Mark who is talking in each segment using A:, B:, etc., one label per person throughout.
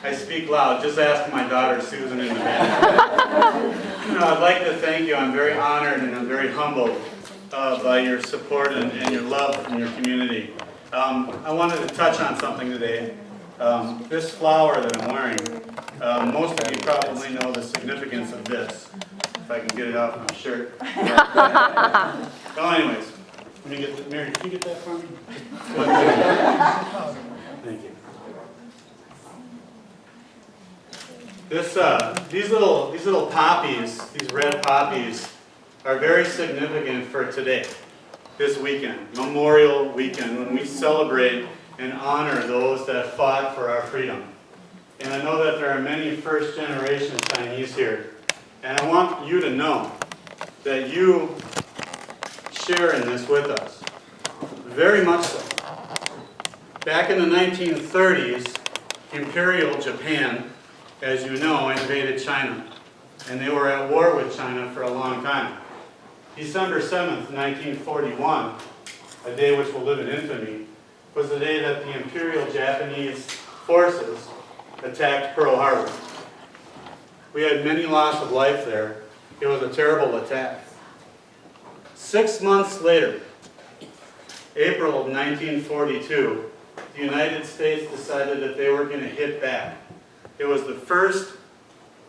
A: I speak loud. Just ask my daughter Susan in the back. I'd like to thank you. I'm very honored and I'm very humbled by your support and your love in your community. I wanted to touch on something today. This flower that I'm wearing, most of you probably know the significance of this. If I can get it off my shirt. Well, anyways, let me get the, Mary, can you get that for me? Thank you. These little poppies, these red poppies, are very significant for today, this weekend, Memorial Weekend, when we celebrate and honor those that fought for our freedom. And I know that there are many first-generation Chinese here, and I want you to know that you share in this with us, very much so. Back in the 1930s, Imperial Japan, as you know, invaded China, and they were at war with China for a long time. December 7th, 1941, a day which will live in infamy, was the day that the Imperial Japanese forces attacked Pearl Harbor. We had many loss of life there. It was a terrible attack. 6 months later, April of 1942, the United States decided that they were going to hit back. It was the first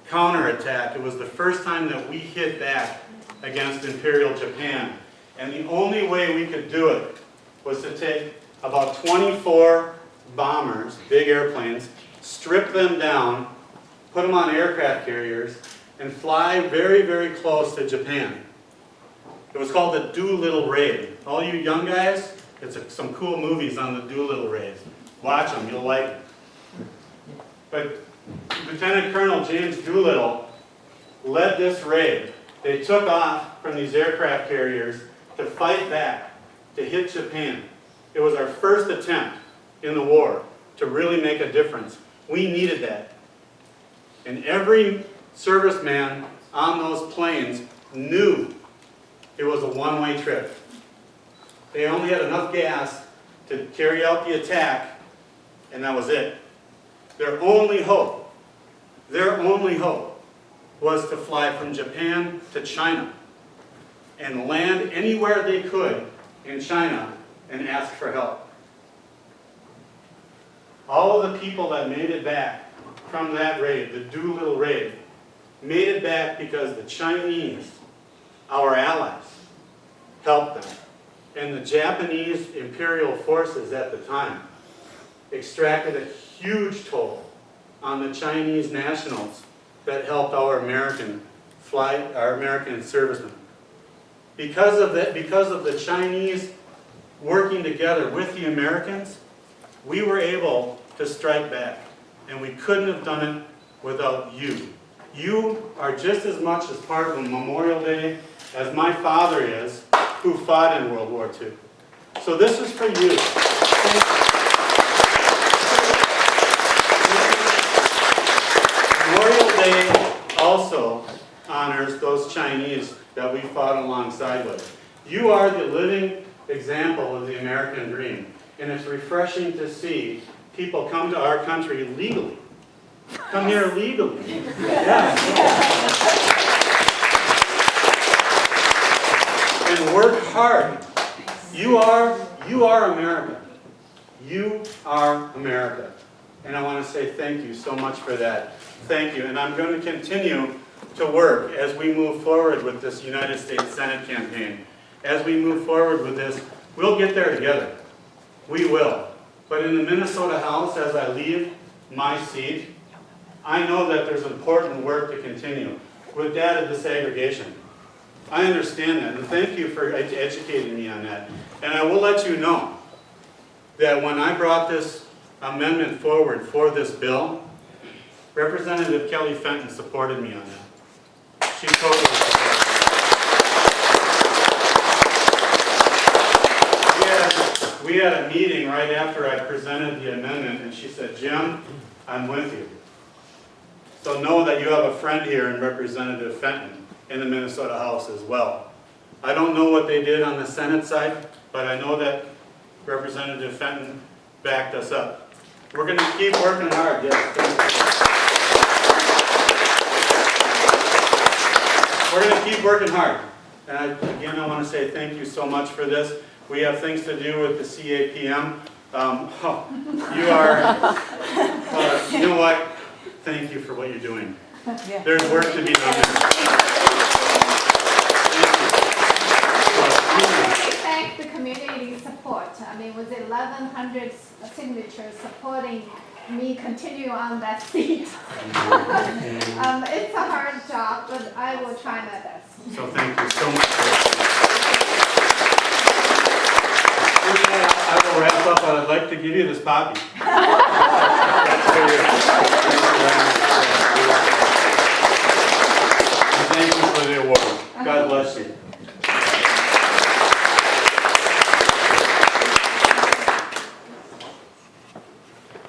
A: counterattack. It was the first time that we hit back against Imperial Japan. And the only way we could do it was to take about 24 bombers, big airplanes, strip them down, put them on aircraft carriers, and fly very, very close to Japan. It was called the Doolittle Raid. All you young guys, it's some cool movies on the Doolittle Raid. Watch them, you'll like it. But Lieutenant Colonel James Doolittle led this raid. They took off from these aircraft carriers to fight back, to hit Japan. It was our first attempt in the war to really make a difference. We needed that. And every serviceman on those planes knew it was a one-way trip. They only had enough gas to carry out the attack, and that was it. Their only hope was to fly from Japan to China and land anywhere they could in China and ask for help. All of the people that made it back from that raid, the Doolittle Raid, made it back because the Chinese, our allies, helped them. And the Japanese imperial forces at the time extracted a huge toll on the Chinese nationals that helped our American servicemen. Because of the Chinese working together with the Americans, we were able to strike back. And we couldn't have done it without you. You are just as much as part of Memorial Day as my father is, who fought in World War II. So this is for you. Memorial Day also honors those Chinese that we fought alongside with. You are the living example of the American dream. And it's refreshing to see people come to our country legally. Come here legally. Yes. And work hard. You are America. You are America. And I want to say thank you so much for that. Thank you. And I'm going to continue to work as we move forward with this United States Senate campaign. As we move forward with this, we'll get there together. We will. But in the Minnesota House, as I leave my seat, I know that there's important work to continue with data disaggregation. I understand that, and thank you for educating me on that. And I will let you know that when I brought this amendment forward for this bill, Representative Kelly Fenton supported me on that. She totally supported me. We had a meeting right after I presented the amendment, and she said, Jim, I'm with you. So know that you have a friend here in Representative Fenton in the Minnesota House as well. I don't know what they did on the Senate side, but I know that Representative Fenton backed us up. We're going to keep working hard. Yes, thank you. keep working hard. And again, I want to say thank you so much for this. We have things to do with the CAPM. You are, you know what? Thank you for what you're doing.
B: Yeah.
A: There's work to be done there.
C: I really thank the community support. I mean, with 1,100 signatures supporting me continue on that seat. It's a hard job, but I will try my best.
A: So thank you so much. I will wrap up. I'd like to give you this poppy.